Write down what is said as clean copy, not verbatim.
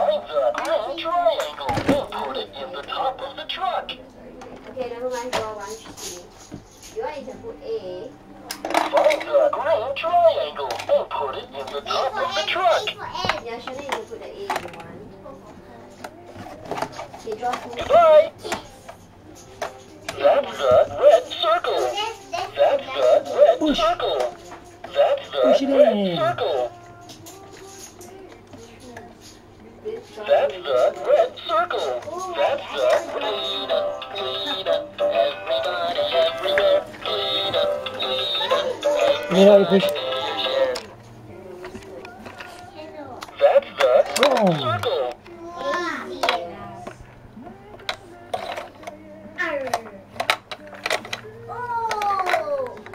Find the green triangle and put it in the top of the truck. Okay, never mind. Draw 1, 2. You want to put A. Find the green triangle and put it in the top of the truck. Yeah, Shana, you can put the A in one. Okay, draw 2. Goodbye. That's the red circle. That's the red circle. That's the red circle. That's the red circle. That's the clean up, everybody, everywhere. Clean up, everybody. That's the red circle.